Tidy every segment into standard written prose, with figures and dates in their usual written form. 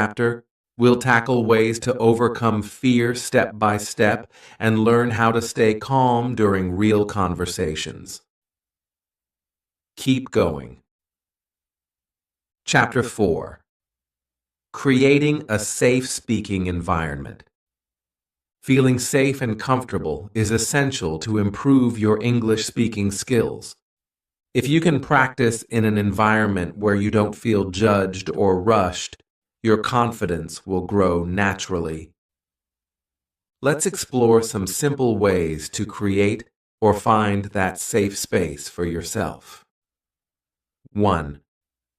chapter, we'll tackle ways to overcome fear step by step and learn how to stay calm during real conversations. Keep going. Chapter 4. Creating a safe speaking environment. Feeling safe and comfortable is essential to improve your English speaking skills. If you can practice in an environment where you don't feel judged or rushed, your confidence will grow naturally. Let's explore some simple ways to create or find that safe space for yourself. 1.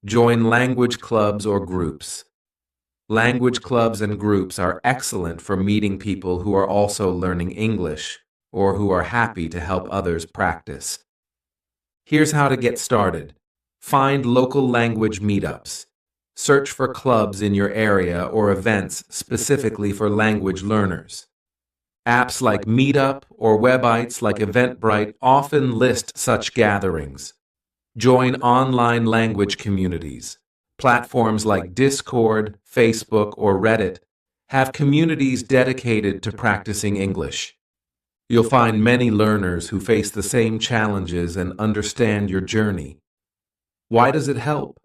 Join language clubs or groups. Language clubs and groups are excellent for meeting people who are also learning English or who are happy to help others practice. Here's how to get started. Find local language meetups. Search for clubs in your area or events specifically for language learners. Apps like Meetup or websites like Eventbrite often list such gatherings. Join online language communities. Platforms like Discord, Facebook, or Reddit have communities dedicated to practicing English. You'll find many learners who face the same challenges and understand your journey. Why does it help?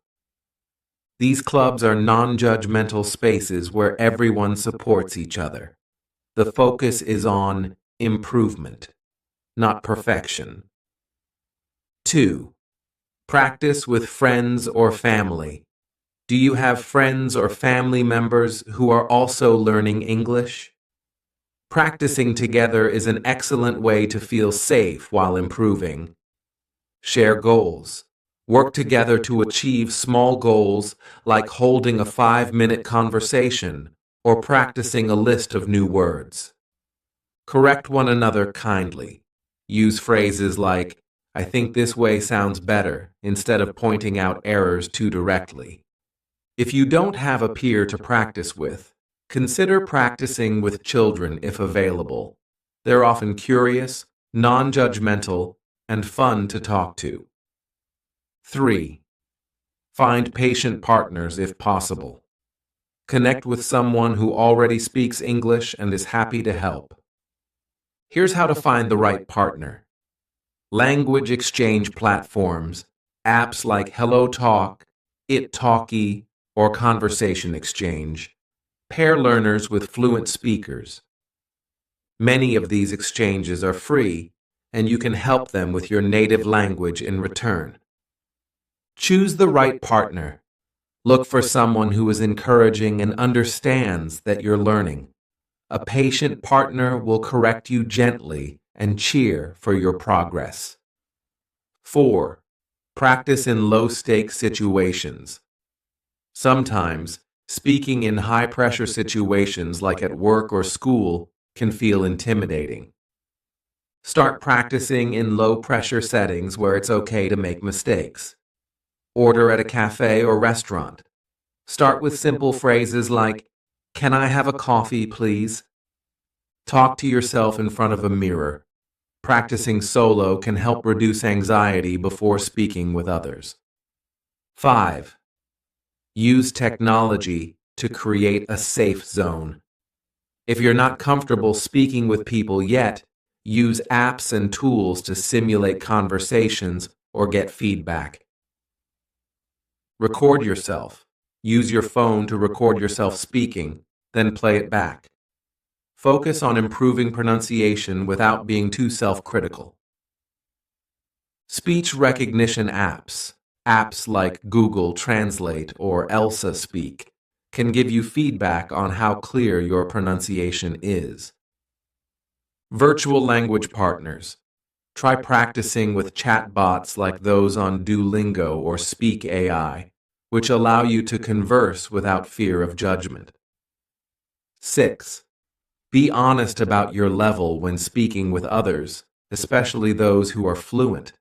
These clubs are non-judgmental spaces where everyone supports each other. The focus is on improvement, not perfection. 2. Practice with friends or family. Do you have friends or family members who are also learning English? Practicing together is an excellent way to feel safe while improving. Share goals. Work together to achieve small goals like holding a 5-minute conversation or practicing a list of new words. Correct one another kindly. Use phrases like, "I think this way sounds better," instead of pointing out errors too directly. If you don't have a peer to practice with, consider practicing with children if available. They're often curious, non-judgmental, and fun to talk to. 3. Find patient partners if possible. Connect with someone who already speaks English and is happy to help. Here's how to find the right partner. Language exchange platforms, apps like HelloTalk, italki, or Conversation Exchange, pair learners with fluent speakers. Many of these exchanges are free, and you can help them with your native language in return. Choose the right partner. Look for someone who is encouraging and understands that you're learning. A patient partner will correct you gently and cheer for your progress. 4. Practice in low-stakes situations. Sometimes, speaking in high-pressure situations like at work or school can feel intimidating. Start practicing in low-pressure settings where it's okay to make mistakes. Order at a cafe or restaurant. Start with simple phrases like, "Can I have a coffee, please?" Talk to yourself in front of a mirror. Practicing solo can help reduce anxiety before speaking with others. 5. Use technology to create a safe zone. If you're not comfortable speaking with people yet, use apps and tools to simulate conversations or get feedback. Record yourself. Use your phone to record yourself speaking, then play it back. Focus on improving pronunciation without being too self-critical. Speech recognition apps. Apps like Google Translate or Elsa Speak can give you feedback on how clear your pronunciation is. Virtual language partners. Try practicing with chatbots like those on Duolingo or Speak AI, which allow you to converse without fear of judgment. 6. Be honest about your level when speaking with others, especially those who are fluent.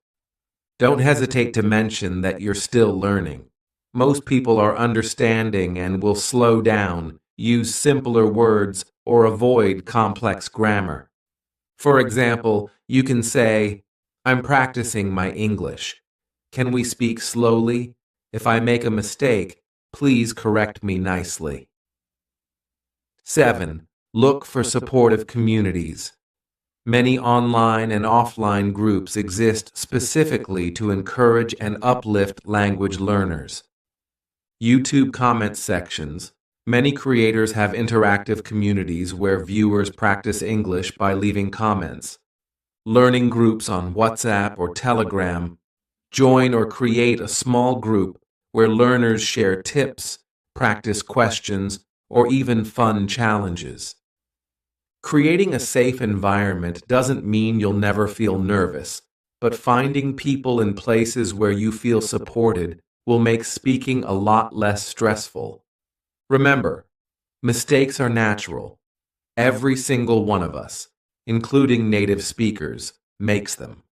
Don't hesitate to mention that you're still learning. Most people are understanding and will slow down, use simpler words, or avoid complex grammar. For example, you can say, "I'm practicing my English. Can we speak slowly? If I make a mistake, please correct me nicely." 7. Look for supportive communities. Many online and offline groups exist specifically to encourage and uplift language learners. YouTube comment sections. Many creators have interactive communities where viewers practice English by leaving comments. Learning groups on WhatsApp or Telegram. Join or create a small group where learners share tips, practice questions, or even fun challenges. Creating a safe environment doesn't mean you'll never feel nervous, but finding people in places where you feel supported will make speaking a lot less stressful. Remember, mistakes are natural. Every single one of us, including native speakers, makes them.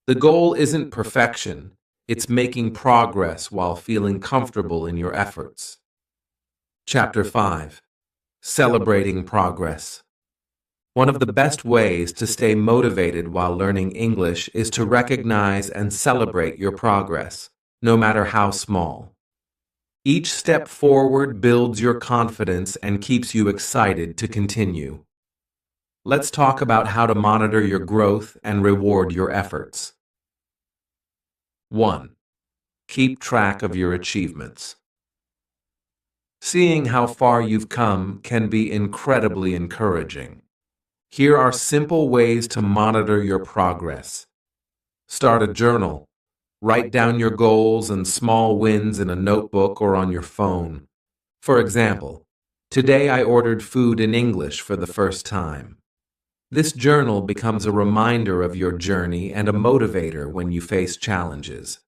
The goal isn't perfection, it's making progress while feeling comfortable in your efforts. Chapter 5. Celebrating Progress. One of the best ways to stay motivated while learning English is to recognize and celebrate your progress, no matter how small. Each step forward builds your confidence and keeps you excited to continue. Let's talk about how to monitor your growth and reward your efforts. 1. Keep track of your achievements. Seeing how far you've come can be incredibly encouraging. Here are simple ways to monitor your progress. Start a journal. Write down your goals and small wins in a notebook or on your phone. For example, today I ordered food in English for the first time. This journal becomes a reminder of your journey and a motivator when you face challenges.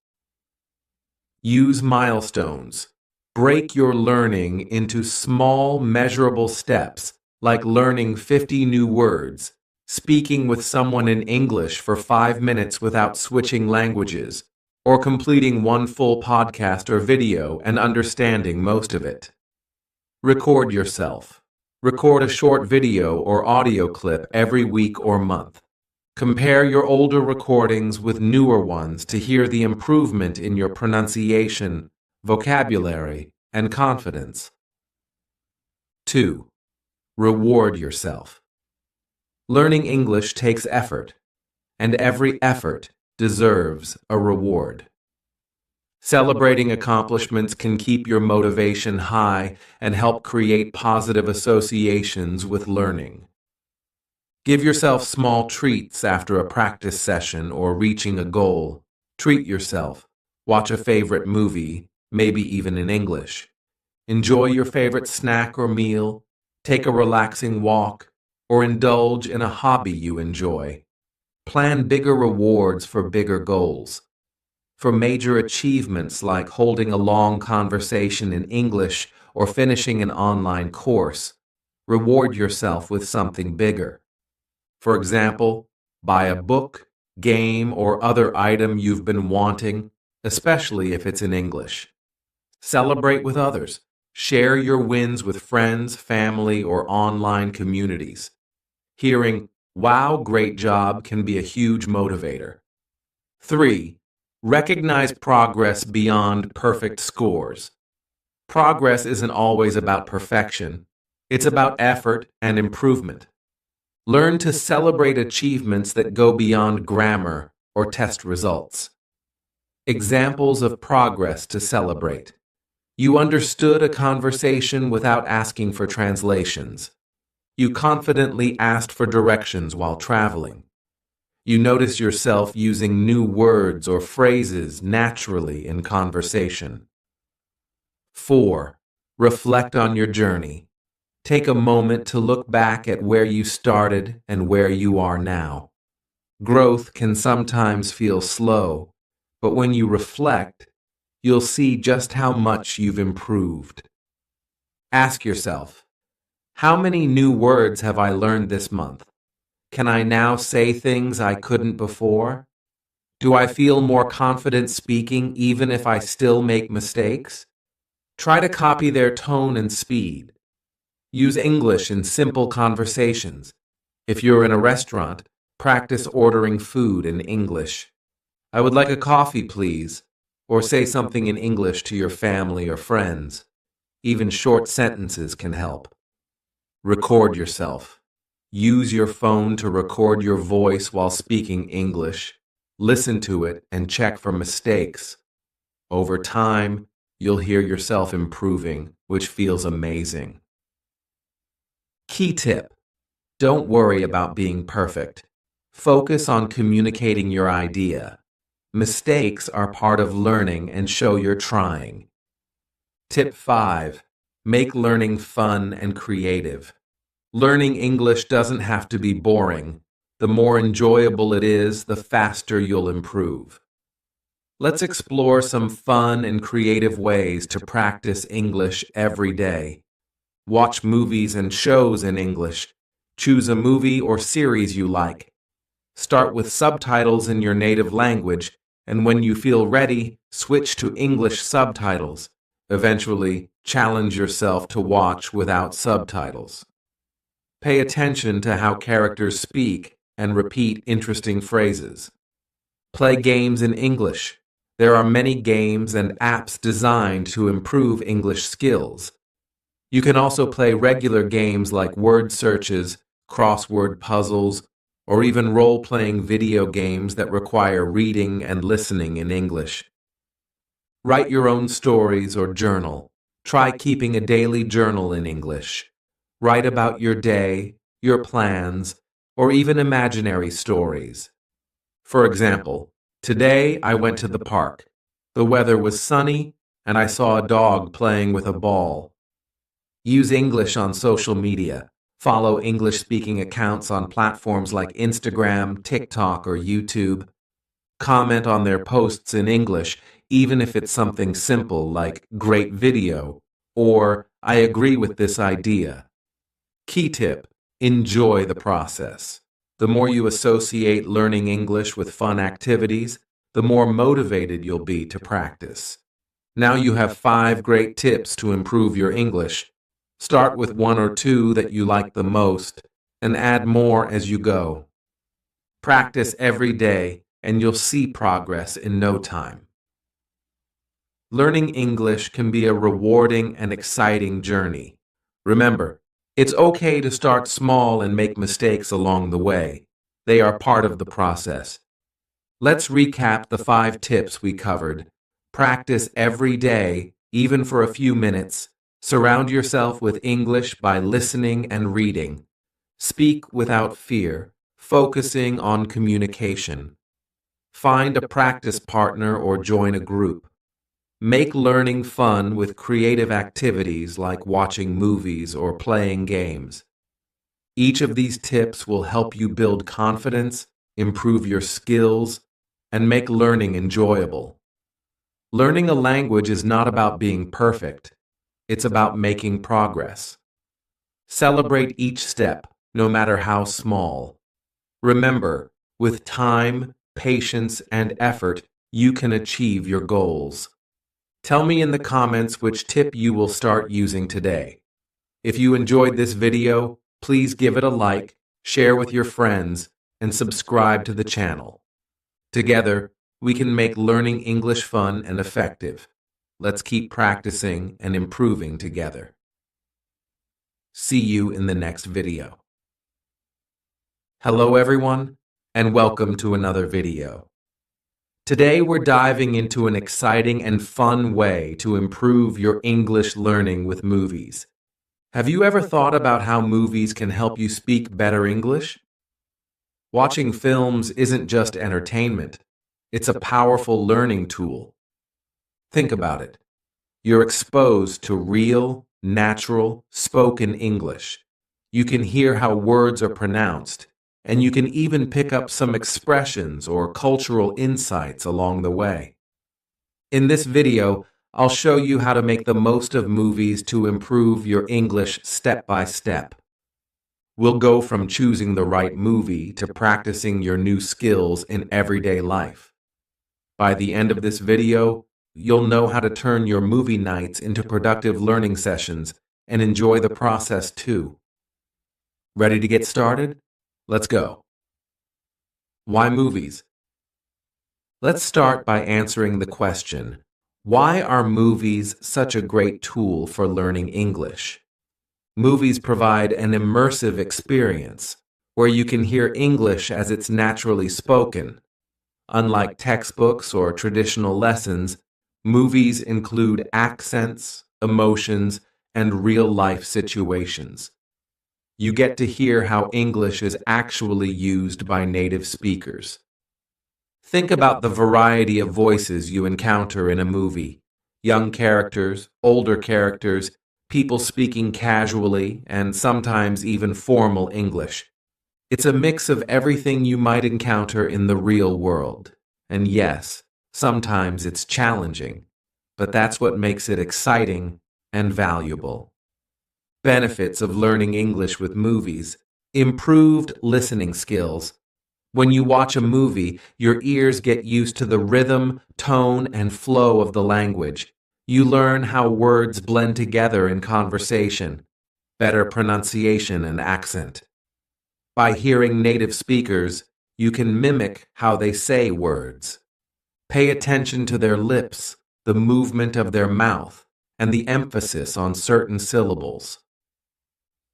Use milestones. Break your learning into small, measurable steps, like learning 50 new words, speaking with someone in English for 5 minutes without switching languages, or completing one full podcast or video and understanding most of it. Record yourself. Record a short video or audio clip every week or month. Compare your older recordings with newer ones to hear the improvement in your pronunciation, vocabulary, and confidence. 2. Reward yourself. Learning English takes effort, and every effort deserves a reward. Celebrating accomplishments can keep your motivation high and help create positive associations with learning. Give yourself small treats after a practice session or reaching a goal. Treat yourself. Watch a favorite movie, maybe even in English. Enjoy your favorite snack or meal. Take a relaxing walk, or indulge in a hobby you enjoy. Plan bigger rewards for bigger goals. For major achievements like holding a long conversation in English or finishing an online course, reward yourself with something bigger. For example, buy a book, game, or other item you've been wanting, especially if it's in English. Celebrate with others. Share your wins with friends, family, or online communities. Hearing, "Wow, great job," can be a huge motivator. 3. Recognize progress beyond perfect scores. Progress isn't always about perfection. It's about effort and improvement. Learn to celebrate achievements that go beyond grammar or test results. Examples of progress to celebrate. You understood a conversation without asking for translations. You confidently asked for directions while traveling. You notice yourself using new words or phrases naturally in conversation. 4. Reflect on your journey. Take a moment to look back at where you started and where you are now. Growth can sometimes feel slow, but when you reflect, you'll see just how much you've improved. Ask yourself, how many new words have I learned this month? Can I now say things I couldn't before? Do I feel more confident speaking even if I still make mistakes? Try to copy their tone and speed. Use English in simple conversations. If you're in a restaurant, practice ordering food in English. "I would like a coffee, please." Or say something in English to your family or friends. Even short sentences can help. Record yourself. Use your phone to record your voice while speaking English. Listen to it and check for mistakes. Over time, you'll hear yourself improving, which feels amazing. Key tip: don't worry about being perfect. Focus on communicating your idea. Mistakes are part of learning and show you're trying. Tip 5. Make learning fun and creative. Learning English doesn't have to be boring. The more enjoyable it is, the faster you'll improve. Let's explore some fun and creative ways to practice English every day. Watch movies and shows in English. Choose a movie or series you like. Start with subtitles in your native language, and when you feel ready, switch to English subtitles. Eventually, challenge yourself to watch without subtitles. Pay attention to how characters speak and repeat interesting phrases. Play games in English. There are many games and apps designed to improve English skills. You can also play regular games like word searches, crossword puzzles, or even role-playing video games that require reading and listening in English. Write your own stories or journal. Try keeping a daily journal in English. Write about your day, your plans, or even imaginary stories. For example, today I went to the park. The weather was sunny, and I saw a dog playing with a ball. Use English on social media. Follow English-speaking accounts on platforms like Instagram, TikTok, or YouTube. Comment on their posts in English, even if it's something simple like "great video" or "I agree with this idea." Key tip: enjoy the process. The more you associate learning English with fun activities, the more motivated you'll be to practice. Now you have 5 great tips to improve your English. Start with 1 or 2 that you like the most, and add more as you go. Practice every day, and you'll see progress in no time. Learning English can be a rewarding and exciting journey. Remember, it's okay to start small and make mistakes along the way. They are part of the process. Let's recap the 5 tips we covered. Practice every day, even for a few minutes. Surround yourself with English by listening and reading. Speak without fear, focusing on communication. Find a practice partner or join a group. Make learning fun with creative activities like watching movies or playing games. Each of these tips will help you build confidence, improve your skills, and make learning enjoyable. Learning a language is not about being perfect. It's about making progress. Celebrate each step, no matter how small. Remember, with time, patience, and effort, you can achieve your goals. Tell me in the comments which tip you will start using today. If you enjoyed this video, please give it a like, share with your friends, and subscribe to the channel. Together, we can make learning English fun and effective. Let's keep practicing and improving together. See you in the next video. Hello everyone, and welcome to another video. Today we're diving into an exciting and fun way to improve your English learning with movies. Have you ever thought about how movies can help you speak better English? Watching films isn't just entertainment. It's a powerful learning tool. Think about it. You're exposed to real, natural, spoken English. You can hear how words are pronounced, and you can even pick up some expressions or cultural insights along the way. In this video, I'll show you how to make the most of movies to improve your English step by step. We'll go from choosing the right movie to practicing your new skills in everyday life. By the end of this video, you'll know how to turn your movie nights into productive learning sessions and enjoy the process too. Ready to get started? Let's go. Why movies? Let's start by answering the question, why are movies such a great tool for learning English? Movies provide an immersive experience where you can hear English as it's naturally spoken. Unlike textbooks or traditional lessons, movies include accents, emotions, and real-life situations. You get to hear how English is actually used by native speakers. Think about the variety of voices you encounter in a movie. Young characters, older characters, people speaking casually, and sometimes even formal English. It's a mix of everything you might encounter in the real world. And yes, sometimes it's challenging, but that's what makes it exciting and valuable. Benefits of learning English with movies: improved listening skills. When you watch a movie, your ears get used to the rhythm, tone, and flow of the language. You learn how words blend together in conversation, better pronunciation and accent. By hearing native speakers, you can mimic how they say words. Pay attention to their lips, the movement of their mouth, and the emphasis on certain syllables.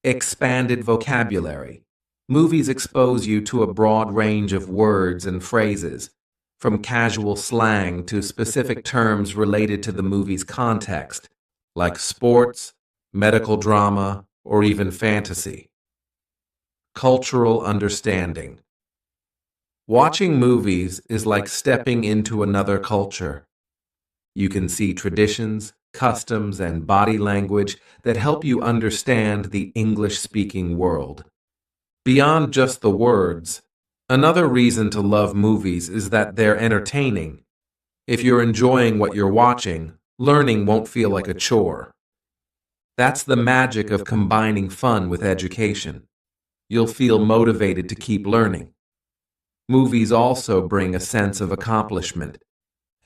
Expanded vocabulary. Movies expose you to a broad range of words and phrases, from casual slang to specific terms related to the movie's context, like sports, medical drama, or even fantasy. Cultural understanding. Watching movies is like stepping into another culture. You can see traditions, customs, and body language that help you understand the English-speaking world. Beyond just the words, another reason to love movies is that they're entertaining. If you're enjoying what you're watching, learning won't feel like a chore. That's the magic of combining fun with education. You'll feel motivated to keep learning. Movies also bring a sense of accomplishment.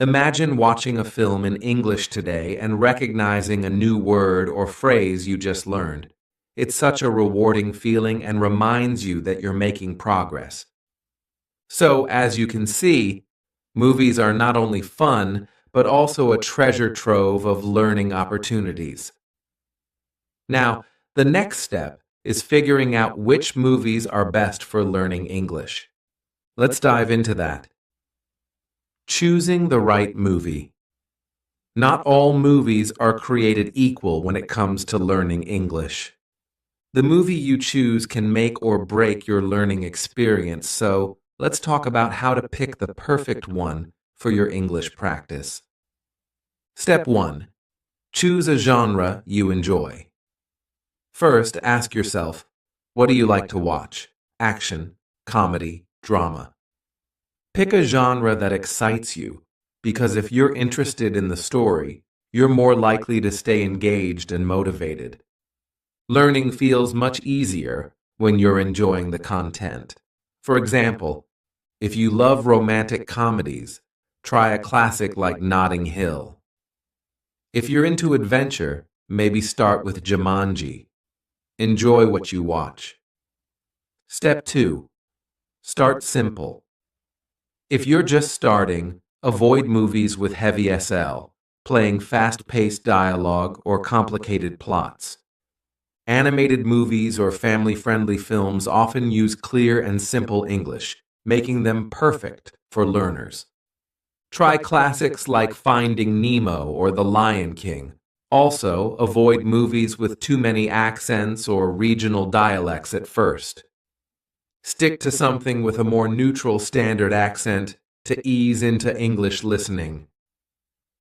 Imagine watching a film in English today and recognizing a new word or phrase you just learned. It's such a rewarding feeling and reminds you that you're making progress. So, as you can see, movies are not only fun, but also a treasure trove of learning opportunities. Now, the next step is figuring out which movies are best for learning English. Let's dive into that. Choosing the right movie. Not all movies are created equal when it comes to learning English. The movie you choose can make or break your learning experience, so let's talk about how to pick the perfect one for your English practice. Step 1. Choose a genre you enjoy. First, ask yourself, what do you like to watch? Action, comedy, drama. Pick a genre that excites you, because if you're interested in the story, you're more likely to stay engaged and motivated. Learning feels much easier when you're enjoying the content. For example, if you love romantic comedies, try a classic like Notting Hill. If you're into adventure, maybe start with Jumanji. Enjoy what you watch. Step 2. Start simple. If you're just starting, avoid movies with heavy SL, playing fast-paced dialogue or complicated plots. Animated movies or family-friendly films often use clear and simple English, making them perfect for learners. Try classics like Finding Nemo or The Lion King. Also, avoid movies with too many accents or regional dialects at first. Stick to something with a more neutral standard accent to ease into English listening.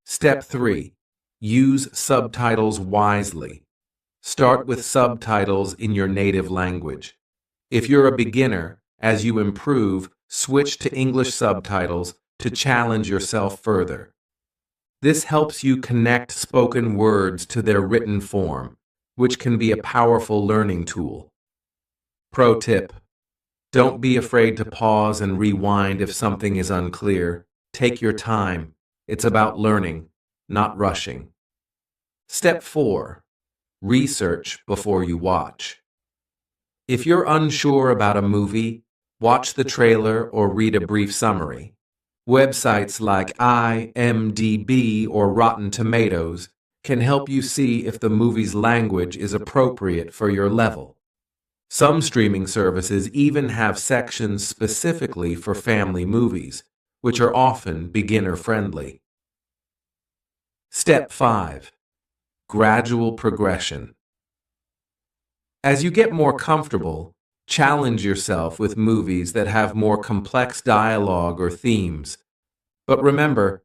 Step 3. Use subtitles wisely. Start with subtitles in your native language. If you're a beginner, as you improve, switch to English subtitles to challenge yourself further. This helps you connect spoken words to their written form, which can be a powerful learning tool. Pro tip: don't be afraid to pause and rewind if something is unclear. Take your time. It's about learning, not rushing. Step 4. Research before you watch. If you're unsure about a movie, watch the trailer or read a brief summary. Websites like IMDb or Rotten Tomatoes can help you see if the movie's language is appropriate for your level. Some streaming services even have sections specifically for family movies, which are often beginner-friendly. Step 5. Gradual progression. As you get more comfortable, challenge yourself with movies that have more complex dialogue or themes. But remember,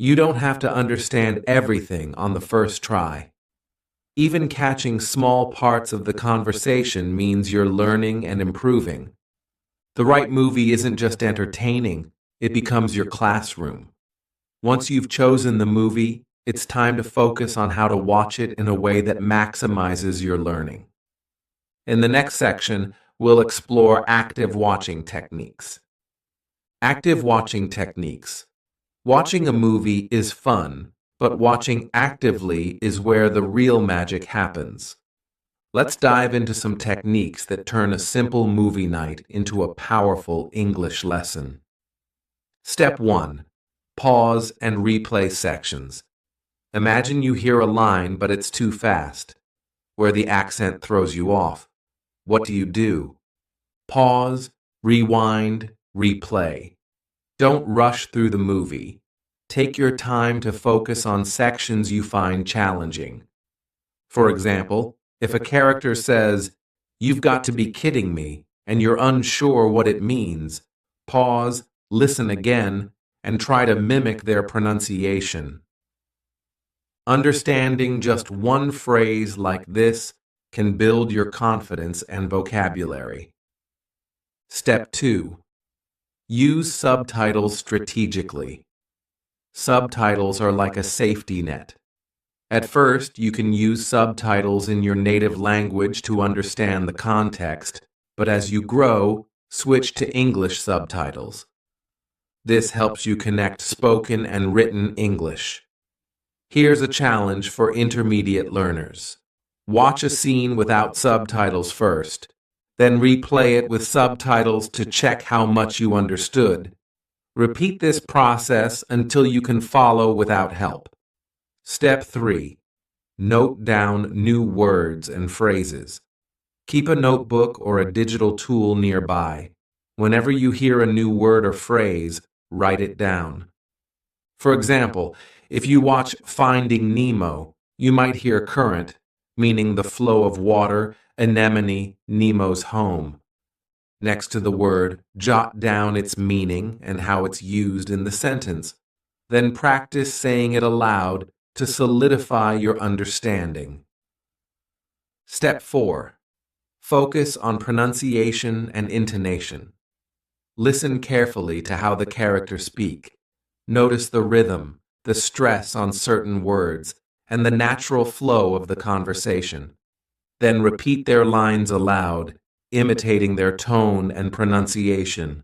you don't have to understand everything on the first try. Even catching small parts of the conversation means you're learning and improving. The right movie isn't just entertaining, it becomes your classroom. Once you've chosen the movie, it's time to focus on how to watch it in a way that maximizes your learning. In the next section, we'll explore active watching techniques. Active watching techniques. Watching a movie is fun, but watching actively is where the real magic happens. Let's dive into some techniques that turn a simple movie night into a powerful English lesson. Step 1. Pause and replay sections. Imagine you hear a line, but it's too fast, where the accent throws you off. What do? Pause, rewind, replay. Don't rush through the movie. Take your time to focus on sections you find challenging. For example, if a character says, "You've got to be kidding me," and you're unsure what it means, pause, listen again, and try to mimic their pronunciation. Understanding just one phrase like this can build your confidence and vocabulary. Step 2. Use subtitles strategically. Subtitles are like a safety net. At first, you can use subtitles in your native language to understand the context, but as you grow, switch to English subtitles. This helps you connect spoken and written English. Here's a challenge for intermediate learners. Watch a scene without subtitles first, then replay it with subtitles to check how much you understood. Repeat this process until you can follow without help. Step 3. Note down new words and phrases. Keep a notebook or a digital tool nearby. Whenever you hear a new word or phrase, write it down. For example, if you watch Finding Nemo, you might hear current, meaning the flow of water, anemone, Nemo's home. Next to the word, jot down its meaning and how it's used in the sentence. Then practice saying it aloud to solidify your understanding. Step 4. Focus on pronunciation and intonation. Listen carefully to how the characters speak. Notice the rhythm, the stress on certain words, and the natural flow of the conversation. Then repeat their lines aloud, imitating their tone and pronunciation.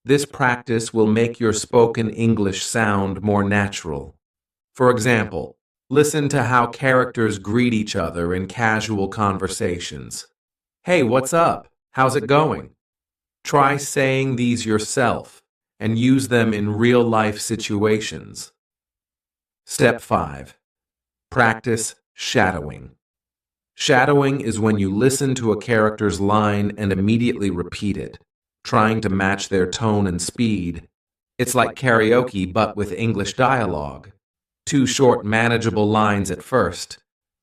This practice will make your spoken English sound more natural. For example, listen to how characters greet each other in casual conversations. "Hey, what's up? How's it going?" Try saying these yourself and use them in real-life situations. Step 5. Practice shadowing. Shadowing is when you listen to a character's line and immediately repeat it, trying to match their tone and speed. It's like karaoke, but with English dialogue. 2 short, manageable lines at first.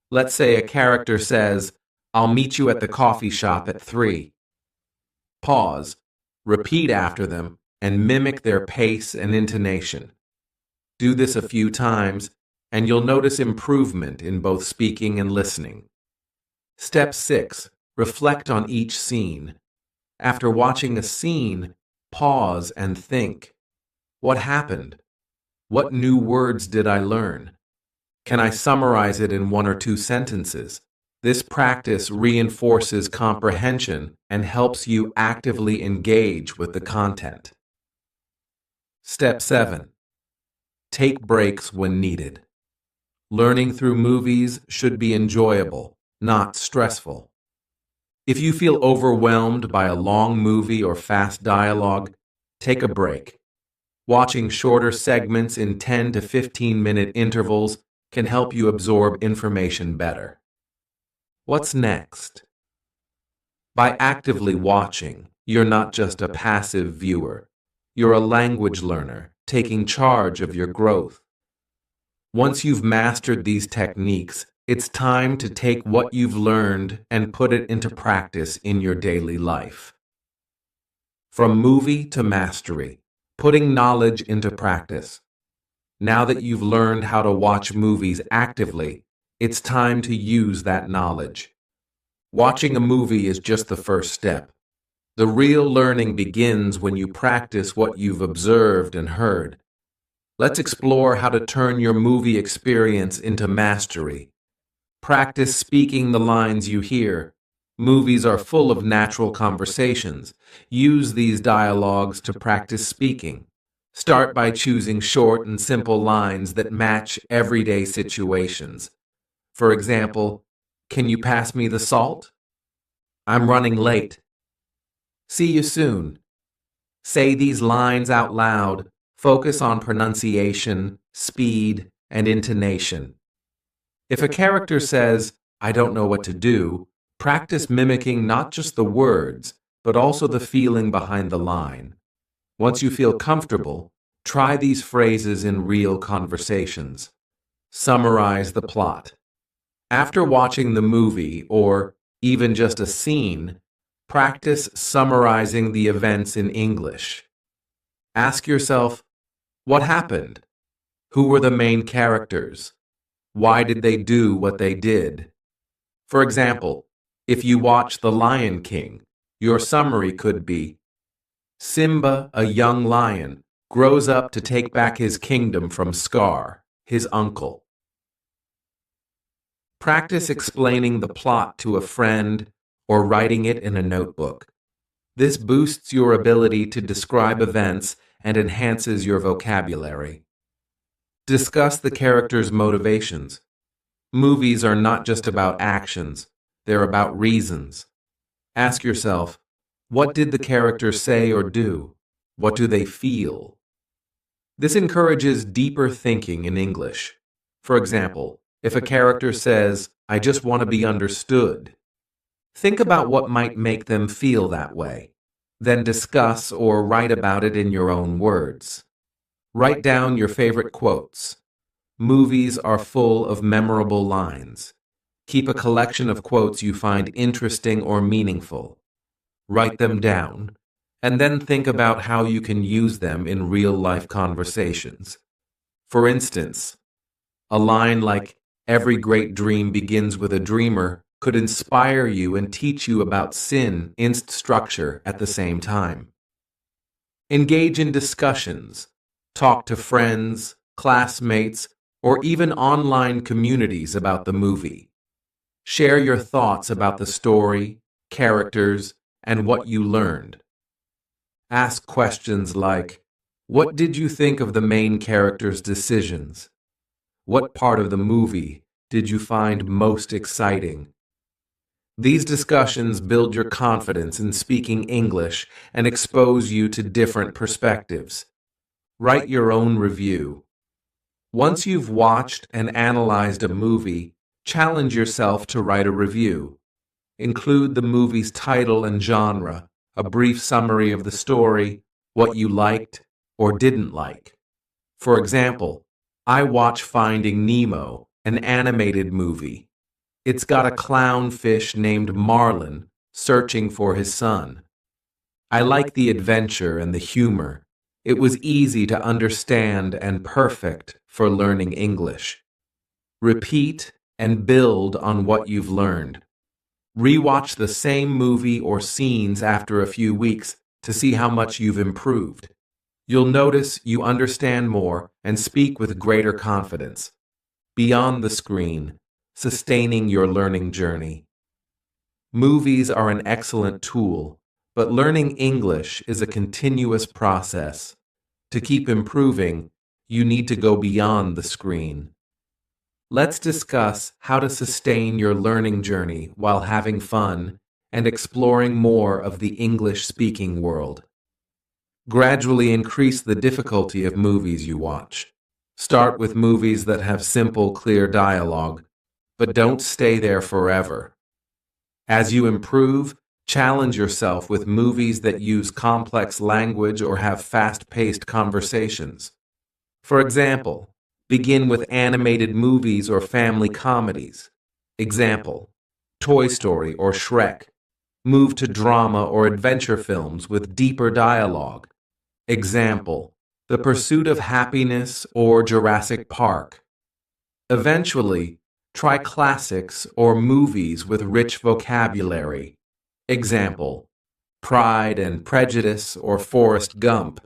Let's say a character says, "I'll meet you at the coffee shop at 3. Pause, repeat after them, and mimic their pace and intonation. Do this a few times, and you'll notice improvement in both speaking and listening. Step 6. Reflect on each scene. After watching a scene, pause and think. What happened? What new words did I learn? Can I summarize it in 1 or 2 sentences? This practice reinforces comprehension and helps you actively engage with the content. Step 7. Take breaks when needed. Learning through movies should be enjoyable, not stressful. If you feel overwhelmed by a long movie or fast dialogue, take a break. Watching shorter segments in 10 to 15-minute intervals can help you absorb information better. What's next? By actively watching, you're not just a passive viewer. You're a language learner, taking charge of your growth. Once you've mastered these techniques, it's time to take what you've learned and put it into practice in your daily life. From movie to mastery, putting knowledge into practice. Now that you've learned how to watch movies actively, it's time to use that knowledge. Watching a movie is just the first step. The real learning begins when you practice what you've observed and heard. Let's explore how to turn your movie experience into mastery. Practice speaking the lines you hear. Movies are full of natural conversations. Use these dialogues to practice speaking. Start by choosing short and simple lines that match everyday situations. For example, "Can you pass me the salt?" "I'm running late." "See you soon." Say these lines out loud. Focus on pronunciation, speed, and intonation. If a character says, "I don't know what to do," practice mimicking not just the words, but also the feeling behind the line. Once you feel comfortable, try these phrases in real conversations. Summarize the plot. After watching the movie, or even just a scene, practice summarizing the events in English. Ask yourself, what happened? Who were the main characters? Why did they do what they did? For example, if you watch The Lion King, your summary could be, Simba, a young lion, grows up to take back his kingdom from Scar, his uncle. Practice explaining the plot to a friend or writing it in a notebook. This boosts your ability to describe events and enhances your vocabulary. Discuss the character's motivations. Movies are not just about actions, they're about reasons. Ask yourself, what did the character say or do? What do they feel? This encourages deeper thinking in English. For example, if a character says, "I just want to be understood," think about what might make them feel that way. Then discuss or write about it in your own words. Write down your favorite quotes. Movies are full of memorable lines. Keep a collection of quotes you find interesting or meaningful. Write them down, and then think about how you can use them in real-life conversations. For instance, a line like, "Every great dream begins with a dreamer," could inspire you and teach you about sin in structure at the same time. Engage in discussions. Talk to friends, classmates, or even online communities about the movie. Share your thoughts about the story, characters, and what you learned. Ask questions like, what did you think of the main character's decisions? What part of the movie did you find most exciting? These discussions build your confidence in speaking English and expose you to different perspectives. Write your own review. Once you've watched and analyzed a movie, challenge yourself to write a review. Include the movie's title and genre, a brief summary of the story, what you liked or didn't like. For example, I watched Finding Nemo, an animated movie. It's got a clownfish named Marlin searching for his son. I like the adventure and the humor. It was easy to understand and perfect for learning English. Repeat and build on what you've learned. Rewatch the same movie or scenes after a few weeks to see how much you've improved. You'll notice you understand more and speak with greater confidence. Beyond the screen, sustaining your learning journey. Movies are an excellent tool, but learning English is a continuous process. To keep improving, you need to go beyond the screen. Let's discuss how to sustain your learning journey while having fun and exploring more of the English-speaking world. Gradually increase the difficulty of movies you watch. Start with movies that have simple, clear dialogue, but don't stay there forever. As you improve, challenge yourself with movies that use complex language or have fast-paced conversations. For example, begin with animated movies or family comedies. Example, Toy Story or Shrek. Move to drama or adventure films with deeper dialogue. Example, The Pursuit of Happiness or Jurassic Park. Eventually, try classics or movies with rich vocabulary. Example, Pride and Prejudice or Forrest Gump.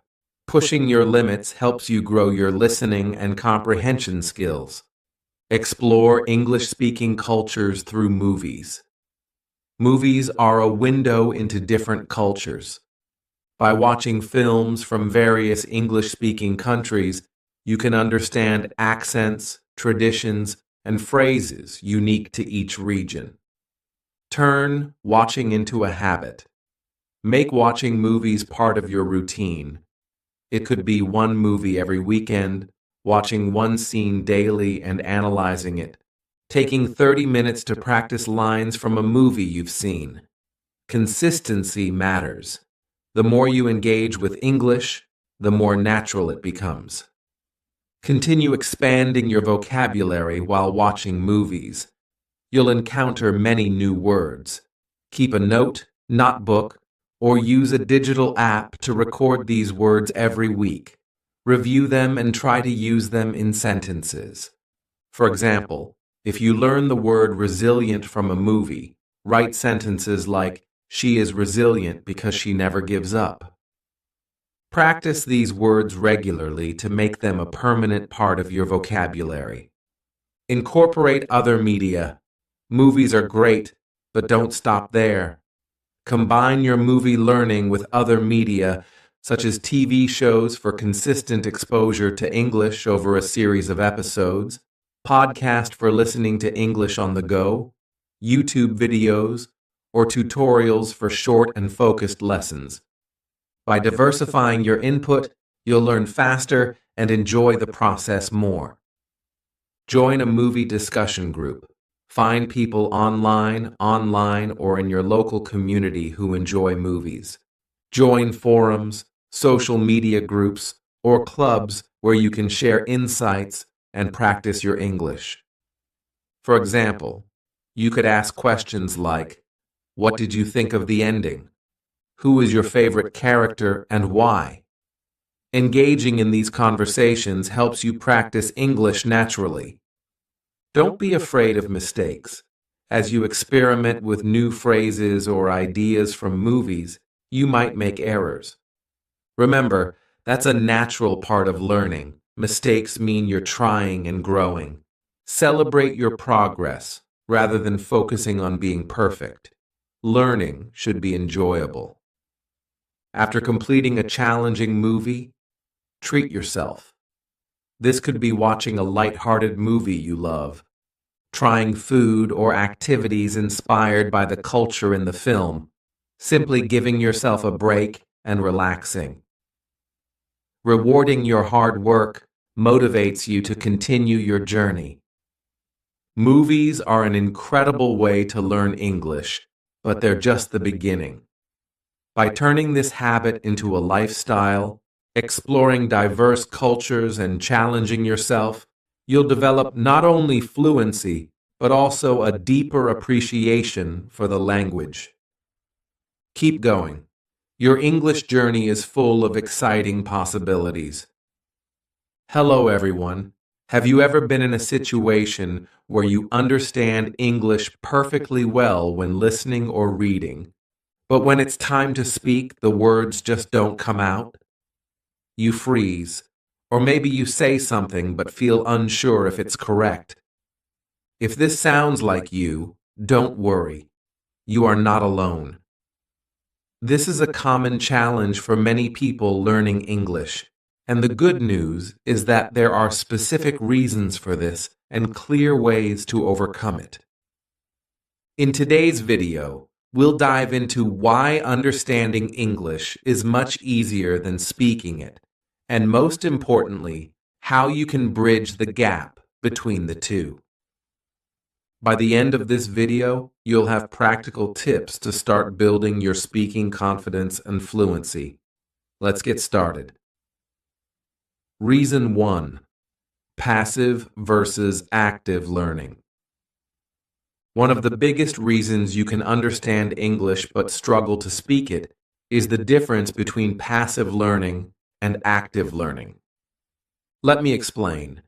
Pushing your limits helps you grow your listening and comprehension skills. Explore English-speaking cultures through movies. Movies are a window into different cultures. By watching films from various English-speaking countries, you can understand accents, traditions, and phrases unique to each region. Turn watching into a habit. Make watching movies part of your routine. It could be one movie every weekend, watching one scene daily and analyzing it, taking 30 minutes to practice lines from a movie you've seen. Consistency matters. The more you engage with English, the more natural it becomes. Continue expanding your vocabulary while watching movies. You'll encounter many new words. Keep a note, notebook, or use a digital app to record these words every week. Review them and try to use them in sentences. For example, if you learn the word resilient from a movie, write sentences like, "She is resilient because she never gives up." Practice these words regularly to make them a permanent part of your vocabulary. Incorporate other media. Movies are great, but don't stop there. Combine your movie learning with other media, such as TV shows for consistent exposure to English over a series of episodes, podcast for listening to English on the go, YouTube videos, or tutorials for short and focused lessons. By diversifying your input, you'll learn faster and enjoy the process more. Join a movie discussion group. Find people online, or in your local community who enjoy movies. Join forums, social media groups, or clubs where you can share insights and practice your English. For example, you could ask questions like, "What did you think of the ending? Who is your favorite character and why?" Engaging in these conversations helps you practice English naturally. Don't be afraid of mistakes. As you experiment with new phrases or ideas from movies, you might make errors. Remember, that's a natural part of learning. Mistakes mean you're trying and growing. Celebrate your progress rather than focusing on being perfect. Learning should be enjoyable. After completing a challenging movie, treat yourself. This could be watching a light-hearted movie you love, trying food or activities inspired by the culture in the film, simply giving yourself a break and relaxing. Rewarding your hard work motivates you to continue your journey. Movies are an incredible way to learn English, but they're just the beginning. By turning this habit into a lifestyle, exploring diverse cultures and challenging yourself, you'll develop not only fluency, but also a deeper appreciation for the language. Keep going. Your English journey is full of exciting possibilities. Hello, everyone. Have you ever been in a situation where you understand English perfectly well when listening or reading, but when it's time to speak, the words just don't come out? You freeze, or maybe you say something but feel unsure if it's correct. If this sounds like you, don't worry. You are not alone. This is a common challenge for many people learning English, and the good news is that there are specific reasons for this and clear ways to overcome it. In today's video, we'll dive into why understanding English is much easier than speaking it, and most importantly, how you can bridge the gap between the two. By the end of this video, you'll have practical tips to start building your speaking confidence and fluency. Let's get started. Reason 1. Passive versus active learning. One of the biggest reasons you can understand English but struggle to speak it is the difference between passive learning and active learning. Let me explain.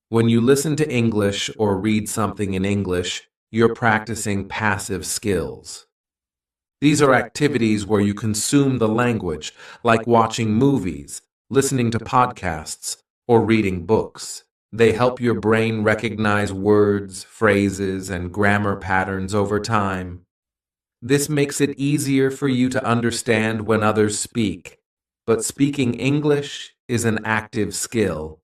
When you listen to English or read something in English, you're practicing passive skills. These are activities where you consume the language, like watching movies, listening to podcasts, or reading books. They help your brain recognize words, phrases, and grammar patterns over time. This makes it easier for you to understand when others speak, but speaking English is an active skill.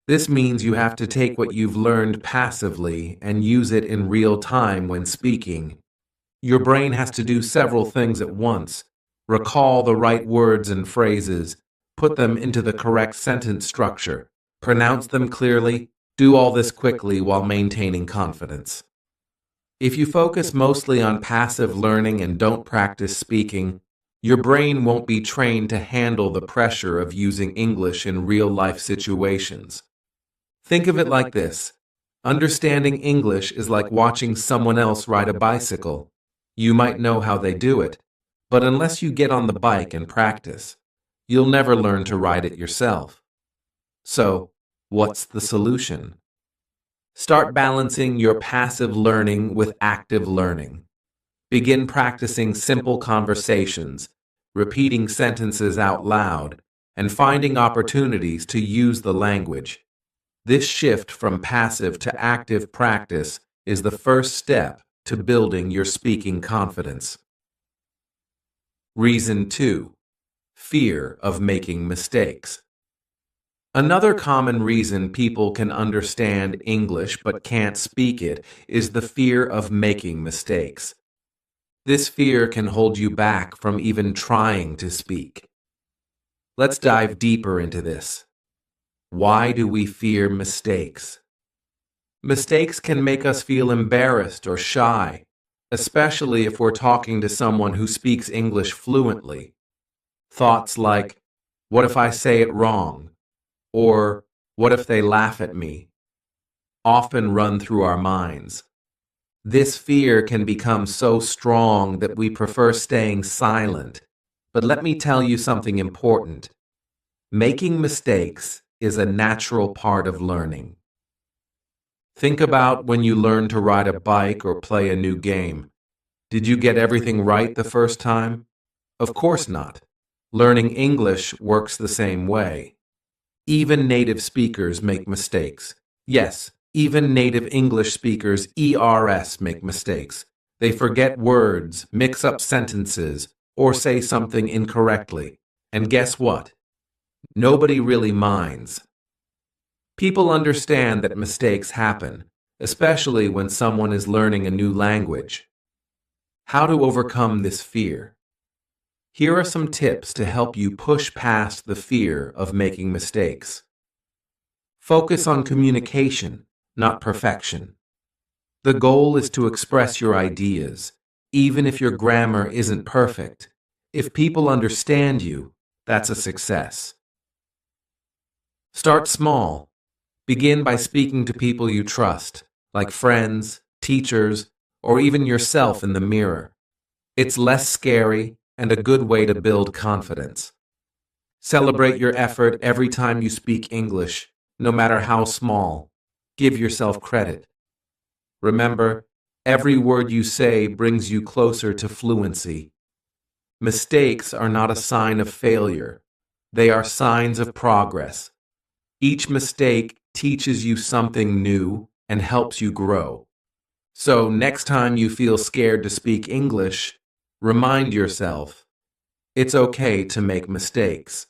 This means you have to take what you've learned passively and use it in real time when speaking. Your brain has to do several things at once: recall the right words and phrases, put them into the correct sentence structure, pronounce them clearly, do all this quickly while maintaining confidence. If you focus mostly on passive learning and don't practice speaking, your brain won't be trained to handle the pressure of using English in real-life situations. Think of it like this. Understanding English is like watching someone else ride a bicycle. You might know how they do it, but unless you get on the bike and practice, you'll never learn to ride it yourself. So, what's the solution? Start balancing your passive learning with active learning. Begin practicing simple conversations, repeating sentences out loud, and finding opportunities to use the language. This shift from passive to active practice is the first step to building your speaking confidence. Reason 2. Fear of making mistakes. Another common reason people can understand English but can't speak it is the fear of making mistakes. This fear can hold you back from even trying to speak. Let's dive deeper into this. Why do we fear mistakes? Mistakes can make us feel embarrassed or shy, especially if we're talking to someone who speaks English fluently. Thoughts like, what if I say it wrong? Or, what if they laugh at me? Often run through our minds. This fear can become so strong that we prefer staying silent. But let me tell you something important. Making mistakes is a natural part of learning. Think about when you learned to ride a bike or play a new game. Did you get everything right the first time? Of course not. Learning English works the same way. Even native speakers make mistakes. Yes, even native English speakers, ERS, make mistakes. They forget words, mix up sentences, or say something incorrectly. And guess what? Nobody really minds. People understand that mistakes happen, especially when someone is learning a new language. How to overcome this fear? Here are some tips to help you push past the fear of making mistakes. Focus on communication, not perfection. The goal is to express your ideas, even if your grammar isn't perfect. If people understand you, that's a success. Start small. Begin by speaking to people you trust, like friends, teachers, or even yourself in the mirror. It's less scary and a good way to build confidence. Celebrate your effort every time you speak English, no matter how small. Give yourself credit. Remember, every word you say brings you closer to fluency. Mistakes are not a sign of failure. They are signs of progress. Each mistake teaches you something new and helps you grow. So next time you feel scared to speak English, remind yourself, it's okay to make mistakes.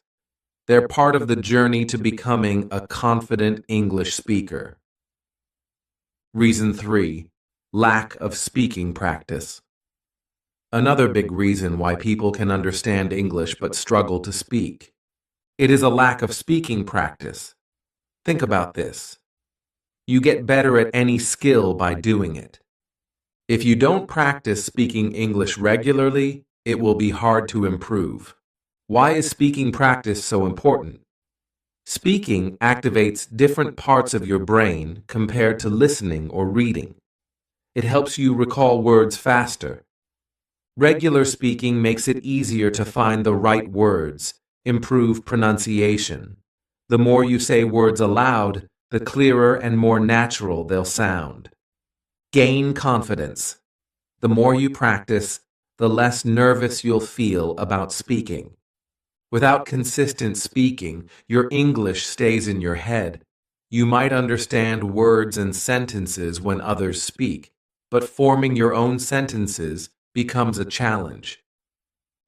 They're part of the journey to becoming a confident English speaker. Reason 3. Lack of speaking practice. Another big reason why people can understand English but struggle to speak. It is a lack of speaking practice. Think about this. You get better at any skill by doing it. If you don't practice speaking English regularly, it will be hard to improve. Why is speaking practice so important? Speaking activates different parts of your brain compared to listening or reading. It helps you recall words faster. Regular speaking makes it easier to find the right words, improve pronunciation. The more you say words aloud, the clearer and more natural they'll sound. Gain confidence. The more you practice, the less nervous you'll feel about speaking. Without consistent speaking, your English stays in your head. You might understand words and sentences when others speak, but forming your own sentences becomes a challenge.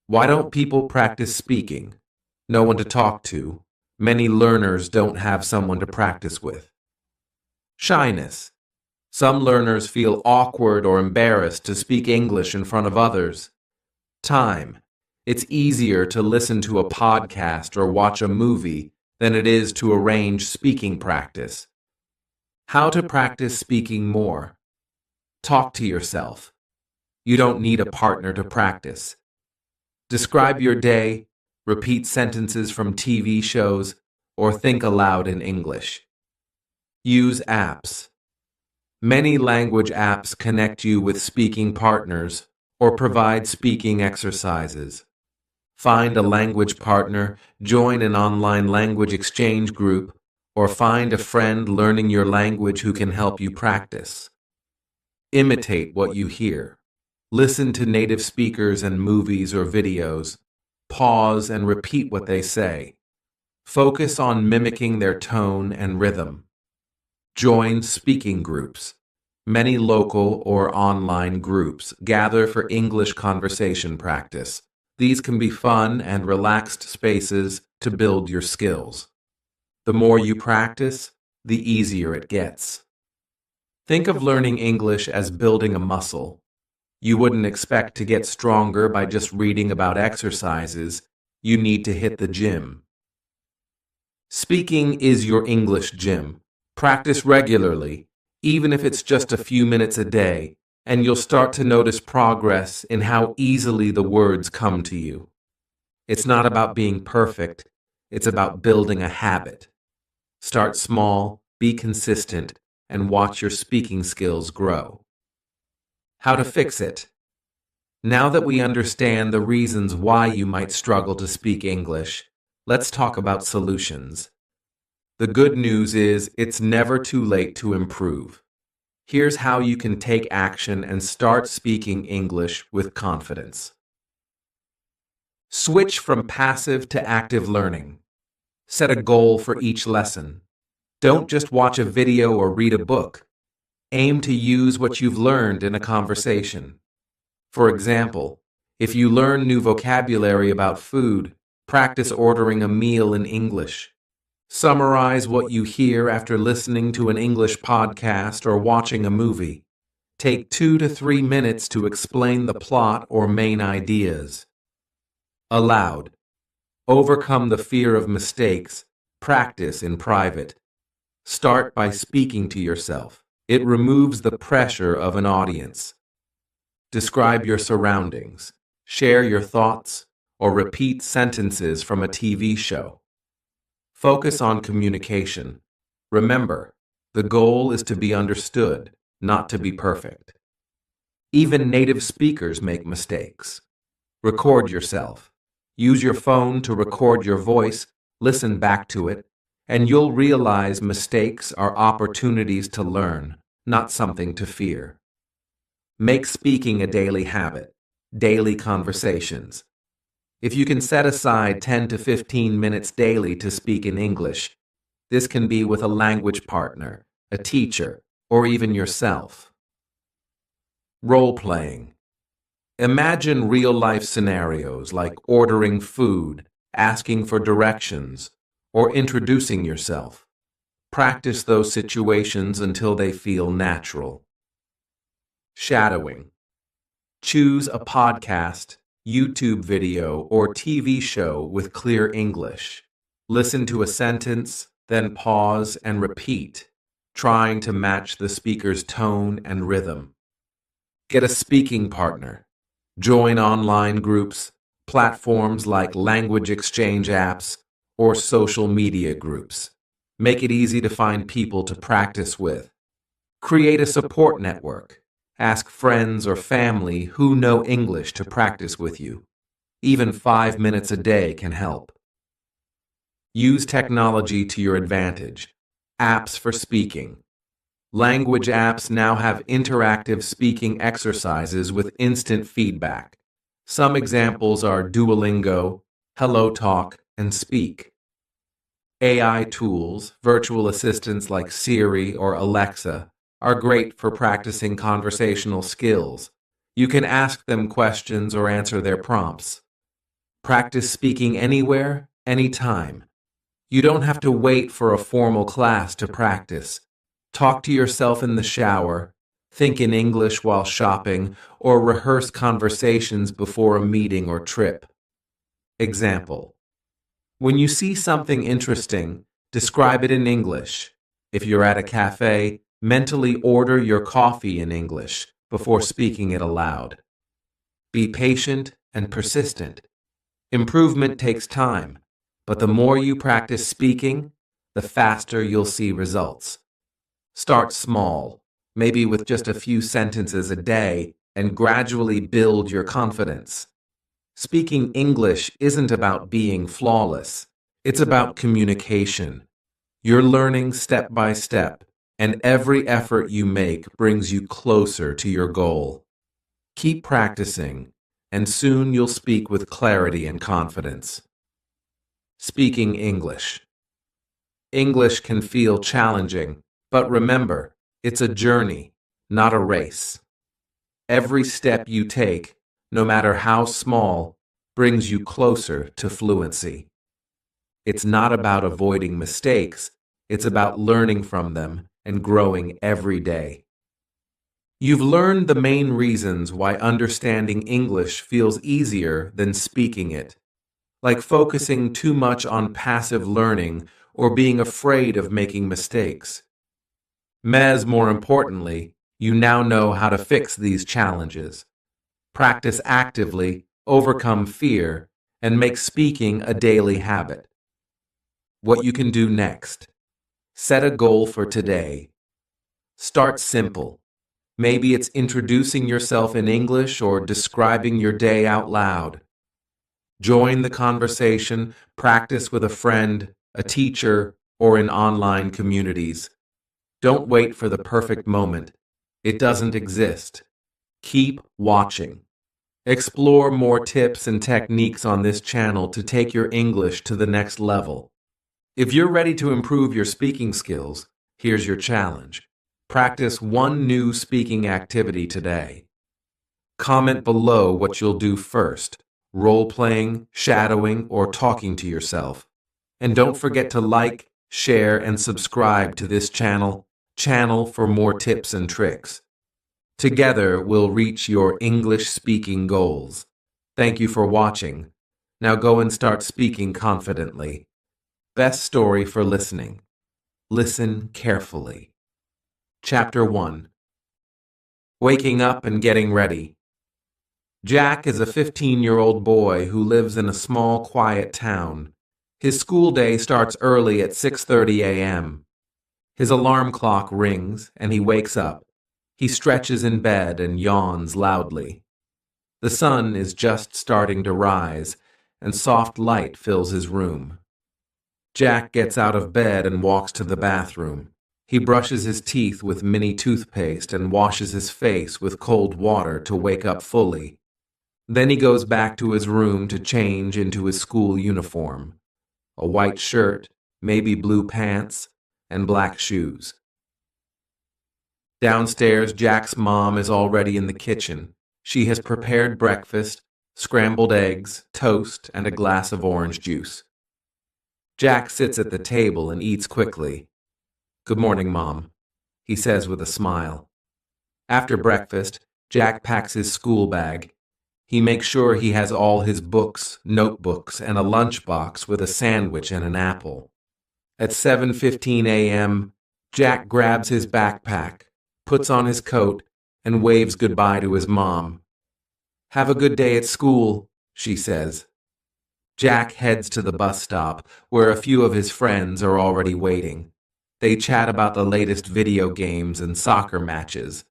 Why don't people practice speaking? No one to talk to. Many learners don't have someone to practice with. Shyness. Some learners feel awkward or embarrassed to speak English in front of others. Time. It's easier to listen to a podcast or watch a movie than it is to arrange speaking practice. How to practice speaking more. Talk to yourself. You don't need a partner to practice. Describe your day, repeat sentences from TV shows, or think aloud in English. Use apps. Many language apps connect you with speaking partners or provide speaking exercises. Find a language partner, join an online language exchange group, or find a friend learning your language who can help you practice. Imitate what you hear. Listen to native speakers and movies or videos. Pause and repeat what they say. Focus on mimicking their tone and rhythm. Join speaking groups. Many local or online groups gather for English conversation practice. These can be fun and relaxed spaces to build your skills. The more you practice, the easier it gets. Think of learning English as building a muscle. You wouldn't expect to get stronger by just reading about exercises. You need to hit the gym. Speaking is your English gym. Practice regularly, even if it's just a few minutes a day, and you'll start to notice progress in how easily the words come to you. It's not about being perfect, it's about building a habit. Start small, be consistent, and watch your speaking skills grow. How to fix it. Now that we understand the reasons why you might struggle to speak English, let's talk about solutions. The good news is it's never too late to improve. Here's how you can take action and start speaking English with confidence. Switch from passive to active learning. Set a goal for each lesson. Don't just watch a video or read a book. Aim to use what you've learned in a conversation. For example, if you learn new vocabulary about food, practice ordering a meal in English. Summarize what you hear after listening to an English podcast or watching a movie. Take 2 to 3 minutes to explain the plot or main ideas. Aloud. Overcome the fear of mistakes. Practice in private. Start by speaking to yourself. It removes the pressure of an audience. Describe your surroundings. Share your thoughts or repeat sentences from a TV show. Focus on communication. Remember, the goal is to be understood, not to be perfect. Even native speakers make mistakes. Record yourself. Use your phone to record your voice, listen back to it, and you'll realize mistakes are opportunities to learn, not something to fear. Make speaking a daily habit, daily conversations. If you can set aside 10 to 15 minutes daily to speak in English, this can be with a language partner, a teacher, or even yourself. Role-playing. Imagine real-life scenarios like ordering food, asking for directions, or introducing yourself. Practice those situations until they feel natural. Shadowing. Choose a podcast, YouTube video, or TV show with clear English. Listen to a sentence, then pause and repeat, trying to match the speaker's tone and rhythm. Get a speaking partner. Join online groups, platforms like language exchange apps, or social media groups. Make it easy to find people to practice with. Create a support network. Ask friends or family who know English to practice with you. Even 5 minutes a day can help. Use technology to your advantage. Apps for speaking. Language apps now have interactive speaking exercises with instant feedback. Some examples are Duolingo, HelloTalk, and Speak. AI tools, virtual assistants like Siri or Alexa, are great for practicing conversational skills. You can ask them questions or answer their prompts. Practice speaking anywhere, anytime. You don't have to wait for a formal class to practice. Talk to yourself in the shower, think in English while shopping, or rehearse conversations before a meeting or trip. Example: when you see something interesting, describe it in English. If you're at a cafe, mentally order your coffee in English before speaking it aloud. Be patient and persistent. Improvement takes time, but the more you practice speaking, the faster you'll see results. Start small, maybe with just a few sentences a day, and gradually build your confidence. Speaking English isn't about being flawless. It's about communication. You're learning step by step, and every effort you make brings you closer to your goal. Keep practicing, and soon you'll speak with clarity and confidence. Speaking English. English can feel challenging, but remember, it's a journey, not a race. Every step you take, no matter how small, brings you closer to fluency. It's not about avoiding mistakes, it's about learning from them and growing every day. You've learned the main reasons why understanding English feels easier than speaking it, like focusing too much on passive learning or being afraid of making mistakes. More importantly, you now know how to fix these challenges. Practice actively, overcome fear, and make speaking a daily habit. What you can do next. Set a goal for today. Start simple. Maybe it's introducing yourself in English or describing your day out loud. Join the conversation, practice with a friend, a teacher, or in online communities. Don't wait for the perfect moment. It doesn't exist. Keep watching. Explore more tips and techniques on this channel to take your English to the next level. If you're ready to improve your speaking skills, here's your challenge. Practice one new speaking activity today. Comment below what you'll do first: role-playing, shadowing, or talking to yourself. And don't forget to like, share, and subscribe to this channel for more tips and tricks. Together, we'll reach your English speaking goals. Thank you for watching. Now go and start speaking confidently. Best story for listening. Listen carefully. Chapter 1. Waking up and getting ready. Jack is a 15-year-old boy who lives in a small, quiet town. His school day starts early at 6:30 a.m. His alarm clock rings, and he wakes up. He stretches in bed and yawns loudly. The sun is just starting to rise, and soft light fills his room. Jack gets out of bed and walks to the bathroom. He brushes his teeth with mini toothpaste and washes his face with cold water to wake up fully. Then he goes back to his room to change into his school uniform: a white shirt, maybe blue pants, and black shoes. Downstairs, Jack's mom is already in the kitchen. She has prepared breakfast, scrambled eggs, toast, and a glass of orange juice. Jack sits at the table and eats quickly. "Good morning, Mom," he says with a smile. After breakfast, Jack packs his school bag. He makes sure he has all his books, notebooks, and a lunchbox with a sandwich and an apple. At 7:15 a.m., Jack grabs his backpack, puts on his coat, and waves goodbye to his mom. "Have a good day at school," she says. Jack heads to the bus stop, where a few of his friends are already waiting. They chat about the latest video games and soccer matches.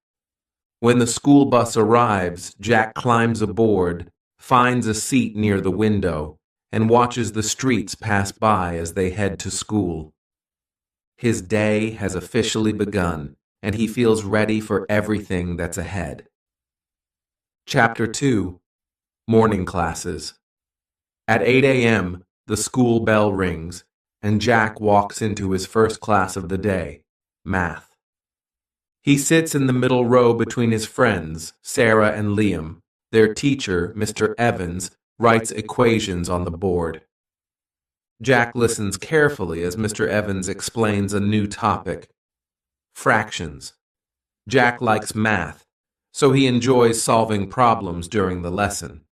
When the school bus arrives, Jack climbs aboard, finds a seat near the window, and watches the streets pass by as they head to school. His day has officially begun, and he feels ready for everything that's ahead. Chapter 2: Morning Classes. At 8 a.m., the school bell rings, and Jack walks into his first class of the day, math. He sits in the middle row between his friends, Sarah and Liam. Their teacher, Mr. Evans, writes equations on the board. Jack listens carefully as Mr. Evans explains a new topic: fractions. Jack likes math, so he enjoys solving problems during the lesson.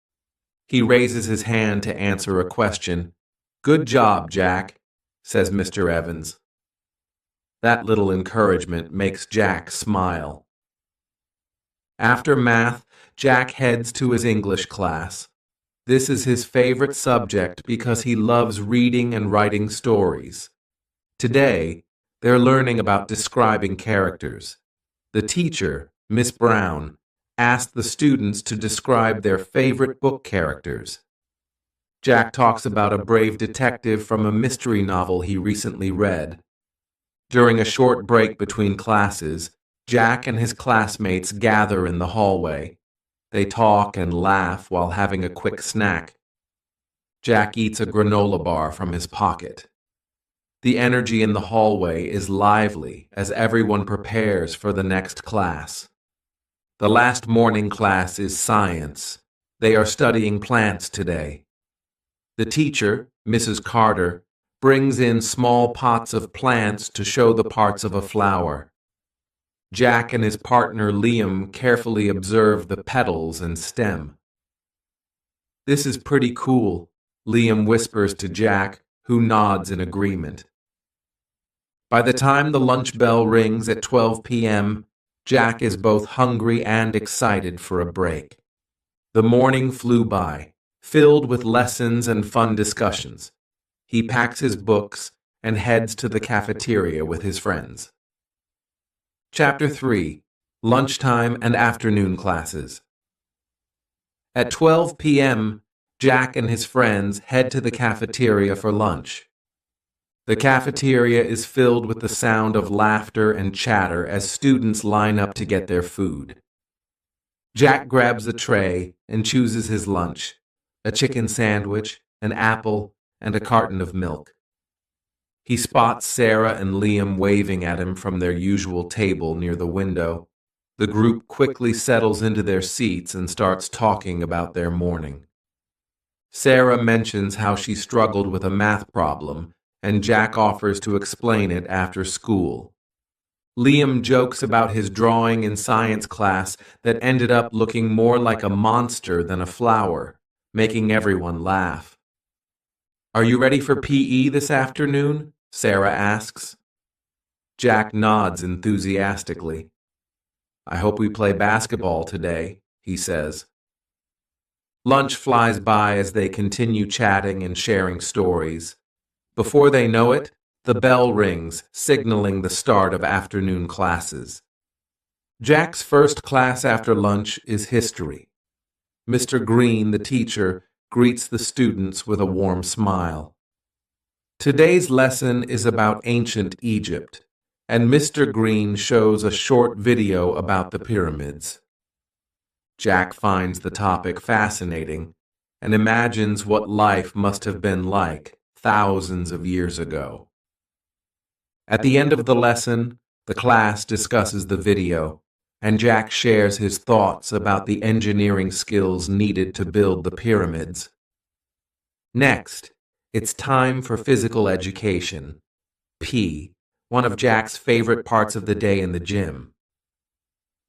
He raises his hand to answer a question. "Good job, Jack," says Mr. Evans. That little encouragement makes Jack smile. After math, Jack heads to his English class. This is his favorite subject because he loves reading and writing stories. Today, they're learning about describing characters. The teacher, Miss Brown, asked the students to describe their favorite book characters. Jack talks about a brave detective from a mystery novel he recently read. During a short break between classes, Jack and his classmates gather in the hallway. They talk and laugh while having a quick snack. Jack eats a granola bar from his pocket. The energy in the hallway is lively as everyone prepares for the next class. The last morning class is science. They are studying plants today. The teacher, Mrs. Carter, brings in small pots of plants to show the parts of a flower. Jack and his partner Liam carefully observe the petals and stem. "This is pretty cool," Liam whispers to Jack, who nods in agreement. By the time the lunch bell rings at 12 p.m., Jack is both hungry and excited for a break. The morning flew by, filled with lessons and fun discussions. He packs his books and heads to the cafeteria with his friends. Chapter 3: Lunchtime and Afternoon Classes. At 12 p.m., Jack and his friends head to the cafeteria for lunch. The cafeteria is filled with the sound of laughter and chatter as students line up to get their food. Jack grabs a tray and chooses his lunch: a chicken sandwich, an apple, and a carton of milk. He spots Sarah and Liam waving at him from their usual table near the window. The group quickly settles into their seats and starts talking about their morning. Sarah mentions how she struggled with a math problem, and Jack offers to explain it after school. Liam jokes about his drawing in science class that ended up looking more like a monster than a flower, making everyone laugh. "Are you ready for PE this afternoon?" Sarah asks. Jack nods enthusiastically. "I hope we play basketball today," he says. Lunch flies by as they continue chatting and sharing stories. Before they know it, the bell rings, signaling the start of afternoon classes. Jack's first class after lunch is history. Mr. Green, the teacher, greets the students with a warm smile. Today's lesson is about ancient Egypt, and Mr. Green shows a short video about the pyramids. Jack finds the topic fascinating and imagines what life must have been like thousands of years ago. At the end of the lesson, the class discusses the video, and Jack shares his thoughts about the engineering skills needed to build the pyramids. Next, it's time for physical education, P, one of Jack's favorite parts of the day in the gym.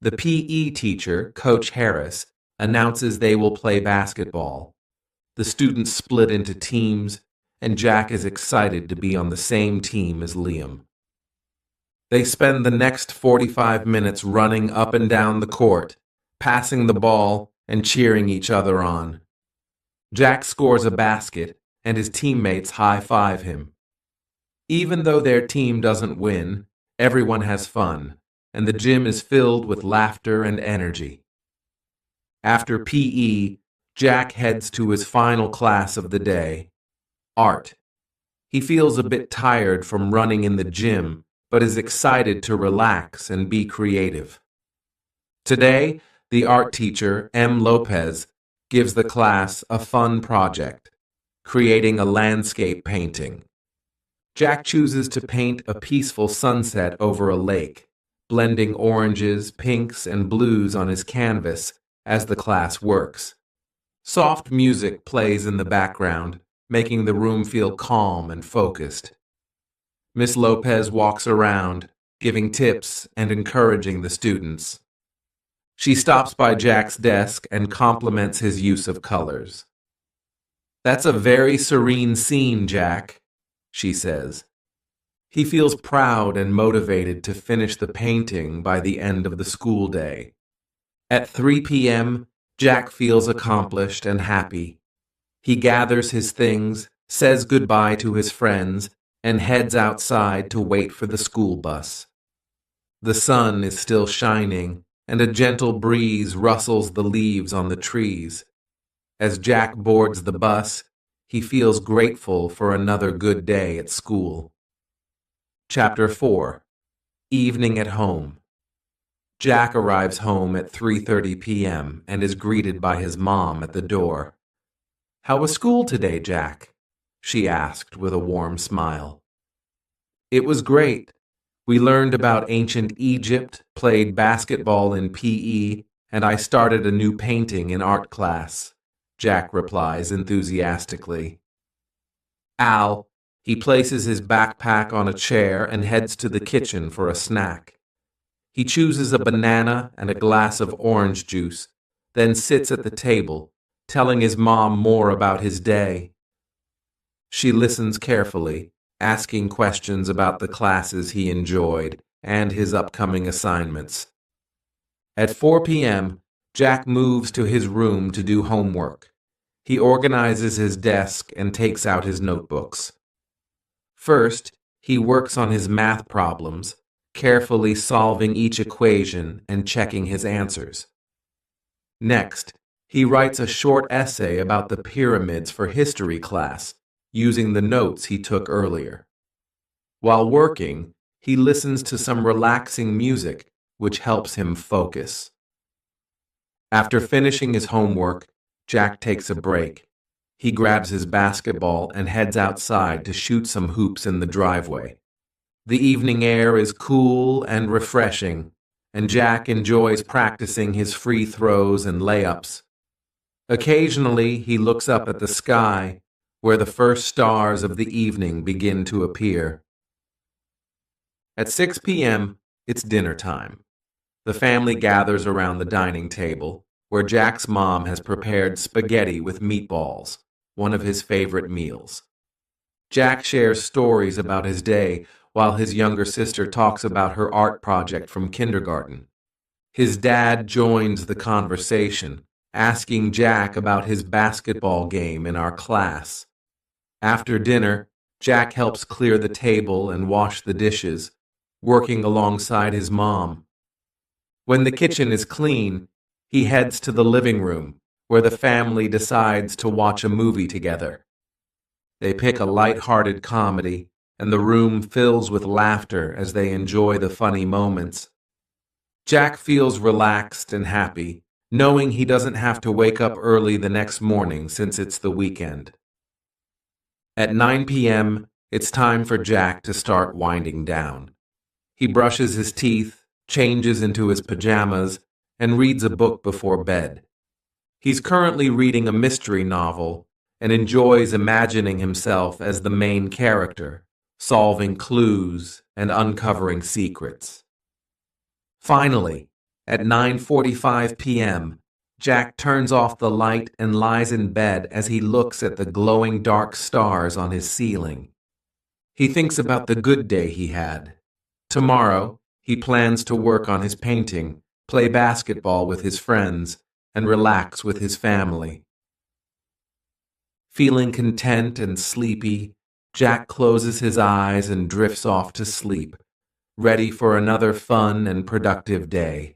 The PE teacher, Coach Harris, announces they will play basketball. The students split into teams, and Jack is excited to be on the same team as Liam. They spend the next 45 minutes running up and down the court, passing the ball and cheering each other on. Jack scores a basket, and his teammates high-five him. Even though their team doesn't win, everyone has fun, and the gym is filled with laughter and energy. After PE, Jack heads to his final class of the day, art. He feels a bit tired from running in the gym, but is excited to relax and be creative. Today, the art teacher, M. Lopez, gives the class a fun project, creating a landscape painting. Jack chooses to paint a peaceful sunset over a lake, blending oranges, pinks, and blues on his canvas as the class works. Soft music plays in the background, making the room feel calm and focused. Miss Lopez walks around, giving tips and encouraging the students. She stops by Jack's desk and compliments his use of colors. "That's a very serene scene, Jack," she says. He feels proud and motivated to finish the painting by the end of the school day. At 3 p.m., Jack feels accomplished and happy. He gathers his things, says goodbye to his friends, and heads outside to wait for the school bus. The sun is still shining, and a gentle breeze rustles the leaves on the trees. As Jack boards the bus, he feels grateful for another good day at school. Chapter 4. Evening at Home. Jack arrives home at 3:30 p.m. and is greeted by his mom at the door. "How was school today, Jack?" she asked with a warm smile. "It was great. We learned about ancient Egypt, played basketball in PE, and I started a new painting in art class," Jack replies enthusiastically. He places his backpack on a chair and heads to the kitchen for a snack. He chooses a banana and a glass of orange juice, then sits at the table, telling his mom more about his day. She listens carefully, asking questions about the classes he enjoyed and his upcoming assignments. At 4 p.m., Jack moves to his room to do homework. He organizes his desk and takes out his notebooks. First, he works on his math problems, carefully solving each equation and checking his answers. Next, he writes a short essay about the pyramids for history class, using the notes he took earlier. While working, he listens to some relaxing music, which helps him focus. After finishing his homework, Jack takes a break. He grabs his basketball and heads outside to shoot some hoops in the driveway. The evening air is cool and refreshing, and Jack enjoys practicing his free throws and layups. Occasionally, he looks up at the sky, where the first stars of the evening begin to appear. At 6 p.m., it's dinner time. The family gathers around the dining table, where Jack's mom has prepared spaghetti with meatballs, one of his favorite meals. Jack shares stories about his day while his younger sister talks about her art project from kindergarten. His dad joins the conversation, asking Jack about his basketball game in our class. After dinner, Jack helps clear the table and wash the dishes, working alongside his mom. When the kitchen is clean, he heads to the living room, where the family decides to watch a movie together. They pick a light-hearted comedy, and the room fills with laughter as they enjoy the funny moments. Jack feels relaxed and happy, knowing he doesn't have to wake up early the next morning since it's the weekend. At 9 p.m., it's time for Jack to start winding down. He brushes his teeth, changes into his pajamas, and reads a book before bed. He's currently reading a mystery novel and enjoys imagining himself as the main character, solving clues and uncovering secrets. Finally, at 9:45 p.m., Jack turns off the light and lies in bed as he looks at the glowing dark stars on his ceiling. He thinks about the good day he had. Tomorrow, he plans to work on his painting, play basketball with his friends, and relax with his family. Feeling content and sleepy, Jack closes his eyes and drifts off to sleep, ready for another fun and productive day.